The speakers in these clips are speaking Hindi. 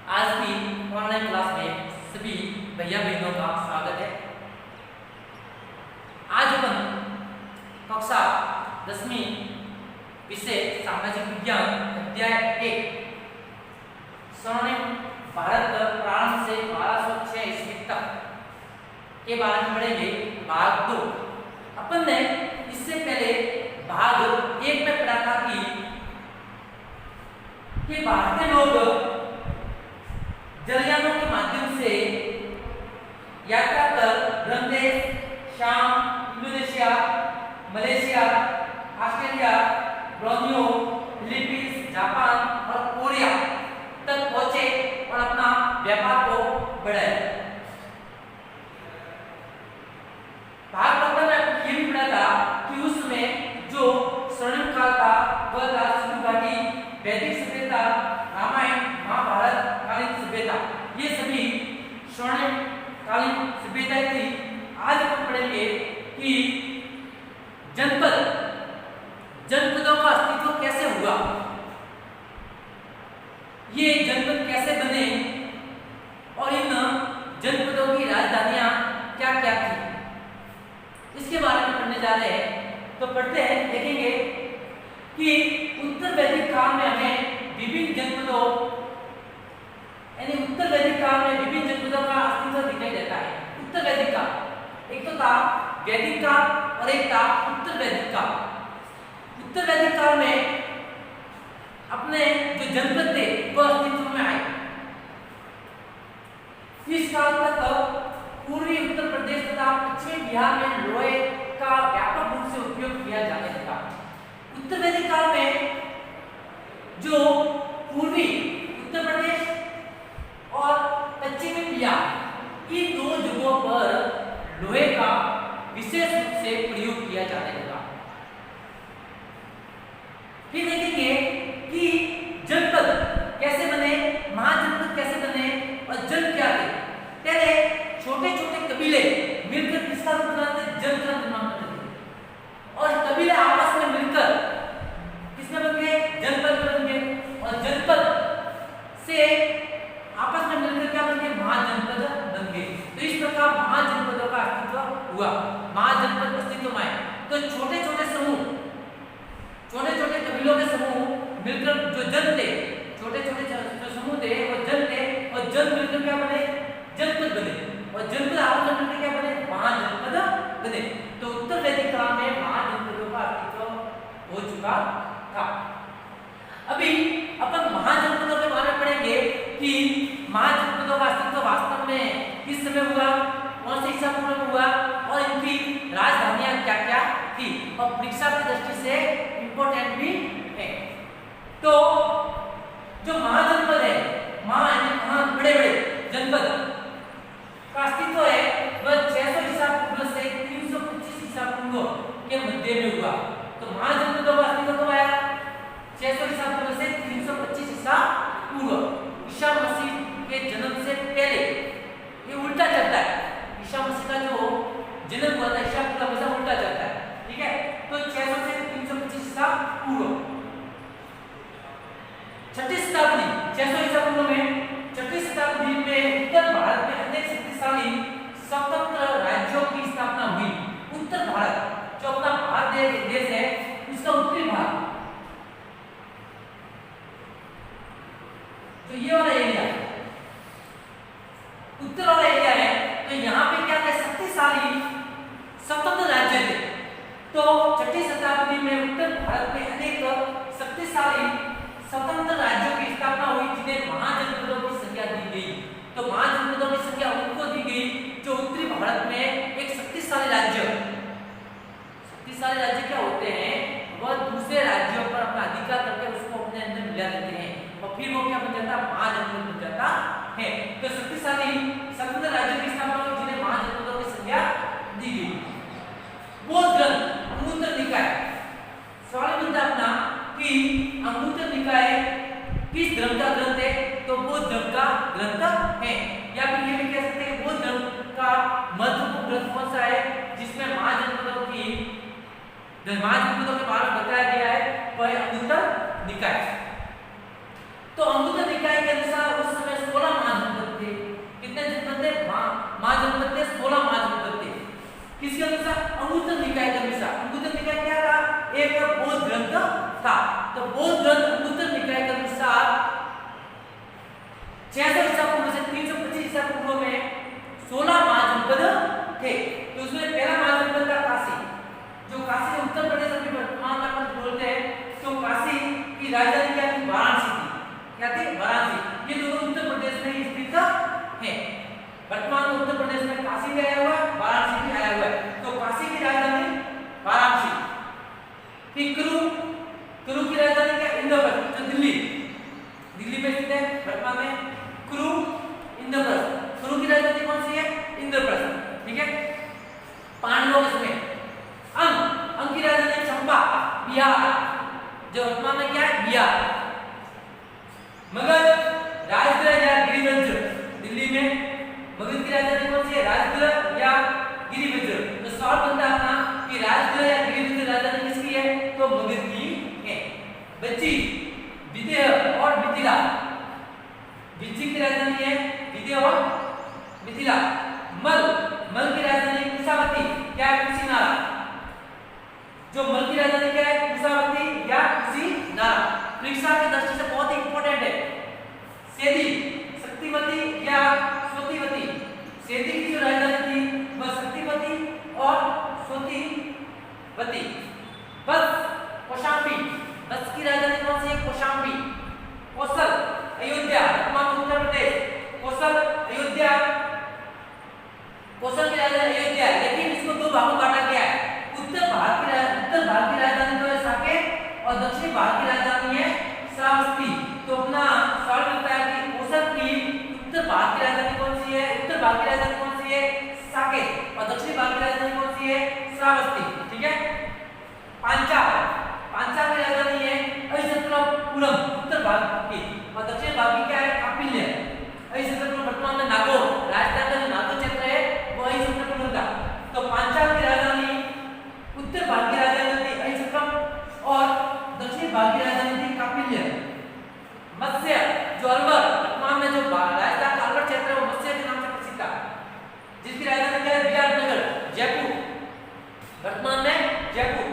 आज की ऑनलाइन क्लास में सभी भैया बहनों का स्वागत है। आज अपन कक्षा 10वीं विषय सामाजिक विज्ञान अध्याय 1 स्वर्णिम भारत प्रारंभ से 1206 ईस्वी तक के बारे में पढ़ेंगे। भाग 2 अपन ने इससे पहले भाग 1 में पढ़ा था कि भारतीय लोग जलयानों के माध्यम से यात्रा कर Brahmadesh, Shyam, Indonesia, Malaysia, Australia, Borneo, Philippines, Japan और कोरिया तक पहुंचे और अपना व्यापार को बढ़ाया। भाग 15 में ये भी पढ़ा था कि उस समय जो स्वर्णिम काल था वह था सिंधु घाटी, वैदिक सभ्यता, रामायण, महाभारत कालीन सभ्यता। ये सभी स्वर्णिम कालीन सभ्यताएं थी। आज हम पढ़ेंगे कि जनपदों का अस्तित्व कैसे हुआ, ये जनपद कैसे बने और इन जनपदों की राजधानियां क्या क्या थी, इसके बारे में पढ़ने जा रहे हैं। तो पढ़ते हैं, देखेंगे कि उत्तर वैदिक काल में हमें विभिन्न जनपदों उत्तर वैदिक काल में विभिन्न जनपदों का अस्तित्व दिखाई देता है। उत्तर वैदिक काल एक तो था वैदिक काल और एक था उत्तर वैदिक काल। उत्तर वैदिक काल में अपने जो जनपद थे वह अस्तित्व में आए। इस काल तक पूर्वी उत्तर प्रदेश तथा पश्चिमी बिहार में लोहे का व्यापक रूप से उपयोग किया जाने लगा। उत्तर वैदिक काल में जो पूर्वी उत्तर प्रदेश और पश्चिमी बिहार इन दो जगहों पर लोहे का विशेष रूप से प्रयोग किया जाने लगा। फिर देखेंगे कि जनपद कैसे बने, महाजनपद कैसे बने और जन क्या थे। पहले छोटे छोटे कबीले मिलकर किसका बनाते, जन का निर्माण करते थे और कबीले आपस में मिलकर किसमें बन गए, जनपद बन गए और जनपद से आपस में मिलकर क्या बन गए, महाजनपद बन गए। तो इस प्रकार महाजनपदों का अस्तित्व हुआ, महाजनपद अस्तित्व में आए। तो छोटे छोटे समूह, छोटे छोटे कबीलों के समूह मिलकर जो जन थे, छोटे छोटे जो समूह थे वो जन थे और जन मिलकर क्या बने, जनपद बने और जनपद आपस में मिलकर क्या बने, महाजनपद बने। तो उत्तर वैदिक काल में महाजनपदों का अस्तित्व हो चुका था। अभी अपन महाजनपदों के बारे में पढ़ेंगे कि महाजनपदों का अस्तित्व वास्तव में किस समय हुआ, कौन से ईसा पूर्व में हुआ और इनकी राजधानियां क्या क्या थी और परीक्षा की दृष्टि से इंपॉर्टेंट भी है। तो जो महाजनपद है, बड़े बड़े जनपद का अस्तित्व है वह 600 ईसा पूर्व से 325 ईसा पूर्व के मध्य में हुआ। तो महाजनपदों का अस्तित्व कब आया, 600 ईसा पूर्व से 325 ईसा पूर्व। ईसा मसीह के जन्म से पहले, ये उल्टा चलता है। ईसा मसीह का जो जन्म हुआ था ईसा का हमेशा उल्टा चलता है, ठीक है। तो 600 से 325 ईसा पूर्व, छठी शताब्दी, 600 ईसा पूर्व में छठी शताब्दी में उत्तर भारत में अनेक शक्तिशाली स्वतंत्र राज्यों की स्थापना हुई। उत्तर भारत जो अपना भारत देश है उसका उत्तरी भाग, तो ये वाला एरिया उत्तर वाला एरिया है, तो यहाँ पे क्या थे, शक्तिशाली स्वतंत्र राज्य थे। तो छठी शताब्दी में उत्तर भारत में अनेक शक्तिशाली स्वतंत्र राज्यों की स्थापना हुई जिन्हें महाजनपदों की संज्ञा दी गई। तो महाजनपदों की संज्ञा उनको दी गई जो उत्तरी भारत में एक शक्तिशाली राज्य क्या होते हैं, वह दूसरे राज्यों पर अपना अधिकार करके उसको अपने अंदर मिला देते हैं और फिर वो क्या बन जाता है, महाजनपद बन जाता है। तो शक्तिशाली स्वतंत्र राज्यों की स्थापना हुई जिन्हें महाजनपदों की संज्ञा दी गई। बौद्ध ग्रंथ अंगुत्तर निकाय, सवाल बनता अपना कि अंगुत्तर निकाय किस धर्म का ग्रंथ है, तो बौद्ध धर्म का ग्रंथ है। या फिर ये भी कह सकते हैं बौद्ध धर्म का महत्वपूर्ण ग्रंथ कौन सा है जिसमें महाजनपदों के बारे में बताया गया है, वह अंगुत्तर निकाय। तो अंगुत्तर निकाय के अनुसार उस समय 16 66 ईसा पूर्व से 325 ईसा पूर्व में 16 महाजनपद थे। तो उसमें पहला महाजनपद था काशी, जो काशी उत्तर प्रदेश अभी वर्तमान में अपन बोलते हैं। तो काशी की राजधानी क्या थी? वाराणसी थी। क्या थी? वाराणसी। ये दोनों उत्तर प्रदेश में स्थित है। वर्तमान में उत्तर प्रदेश में काशी भी आया हुआ है, वाराणसी भी आया हुआ है। तो काशी की राजधानी वाराणसी। फिर कुरु की राजधानी क्या? इंद्रप्रस्थ, जो दिल्ली में स्थित है वर्तमान में। कुरु, इंद्रप्रस्थ। कुरु की राजधानी कौन सी है? इंद्रप्रस्थ। ठीक है। पांडवों इसमें अंग की राजधानी चंपा, बिहार, जो वर्तमान में क्या है? बिहार। मगध, राजगृह या गिरिवज्र, दिल्ली में मगध की राजधानी कौन सी है? राजगृह या गिरिवज्र। तो सवाल बनता है अपना कि राजगृह या गिरिवज्र राजधानी किसकी है? तो मगध की है। बच्ची, विदेह और मिथिला। बिज्जी की राजधानी है विदेह और मिथिला। मल की राजधानी कुशावती, क्या है? कुशीनारा। जो मल की राजधानी क्या है? कुशावती या कुशीनारा। परीक्षा की दृष्टि से बहुत ही इंपॉर्टेंट है। सेदी, शक्तिवती या स्वतिवती। सेदी की जो राजधानी थी वह शक्तिवती और स्वतिवती। कौशाम्बी, बस की राजधानी कौन सी है? कौशाम्बी। कौशल, अयोध्या, उत्तर प्रदेश। कौशल की राजधानी अयोध्या, लेकिन इसको दो भागों में बांटा गया है। उत्तर भाग की राजधानी तो है साकेत और दक्षिणी भाग की राजधानी है श्रावस्ती। तो अपना सवाल मिलता है कि कौशल की उत्तर भाग की राजधानी कौन सी है? उत्तर भाग की राजधानी कौन सी है? साकेत। और दक्षिणी भाग की राजधानी कौन सी है? श्रावस्ती। ठीक है। पांचाल की राजधानी है अहिसत्रपुरम, उत्तर भाग की, और दक्षिण भाग की क्या है? कापिल्य। अहिसत्रपुरम वर्तमान में नागौर, राजस्थान का जो नागौर क्षेत्र है वो अहिसत्रपुरम था। तो पांचाल की राजधानी, उत्तर भाग की राजधानी थी अहिसत्रम और दक्षिण भाग की राजधानी थी कापिल्य। मत्स्य, जो अलवर, वर्तमान में जो राजस्थान का अलवर क्षेत्र है वो मत्स्य के नाम से प्रसिद्ध था, जिसकी राजधानी क्या है? विराटनगर, जयपुर, वर्तमान में जयपुर।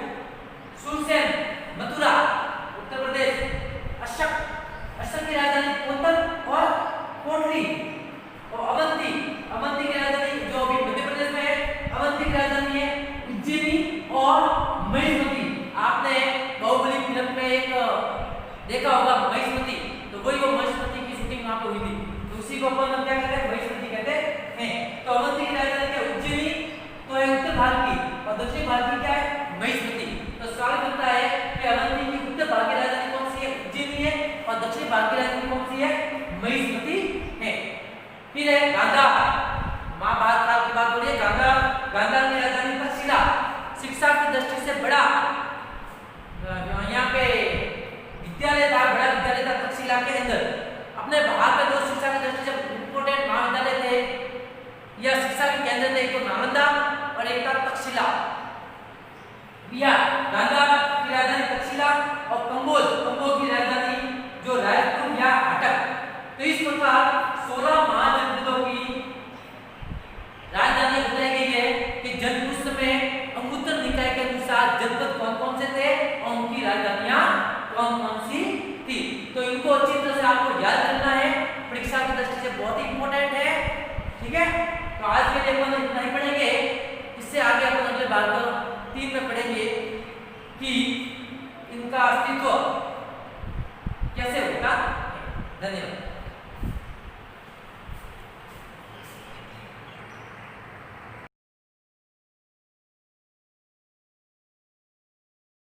सुरसेन, मथुरा, उत्तर प्रदेश। अशक की राजधानी कोतल और कोटली। और अवंती की राजधानी जो अभी मध्य प्रदेश में है, अवंती की राजधानी है उज्जैनी और महिष्मती। आपने बाहुबली फिल्म में एक देखा होगा महिष्मती, तो वही वो महिष्मती की शूटिंग वहां पे हुई थी। तो उसी को अपन क्या कहते हैं? महिष्मती कहते हैं। तो अवंती की राजधानी क्या? उज्जैनी, तो है उत्तर भारत की, और दक्षिण भारत की क्या है? महिष्मती। तो सवाल बनता है कि अवंती की उत्तर भाग की राजधानी कौन सी है? उज्जैनी है, और दक्षिण भाग की राजधानी कौन सी है? महिष्मती है। फिर है गांधार, महाभारत काल की बात हो रही है। गांधार की राजधानी तक्षशिला, शिक्षा की दृष्टि से बड़ा यहाँ पे विद्यालय था, बड़ा विद्यालय था तक्षशिला के अंदर। अपने भारत में दो शिक्षा की दृष्टि से इंपोर्टेंट महाविद्यालय थे या शिक्षा के केंद्र थे, एक तो नालंदा और एक था तक्षशिला। गांधार की राजधानी तक्षशिला और कंबोज की राजधानी जो रायपुर या अटक। तो इस प्रकार 16 महाजनपदों की राजधानी बताई गई है कि जनपुष्ट में अंगुत्तर निकाय के अनुसार जनपद कौन कौन से थे और उनकी राजधानियां कौन कौन सी थी। तो इनको अच्छी तरह से आपको याद करना है, परीक्षा की दृष्टि से बहुत ही इंपॉर्टेंट है। ठीक है। तो आज के लिए अपन इतना ही पढ़ेंगे। इससे आगे अपन अगले भाग 3 में पढ़ेंगे कि इनका अस्तित्व कैसे होता है। धन्यवाद।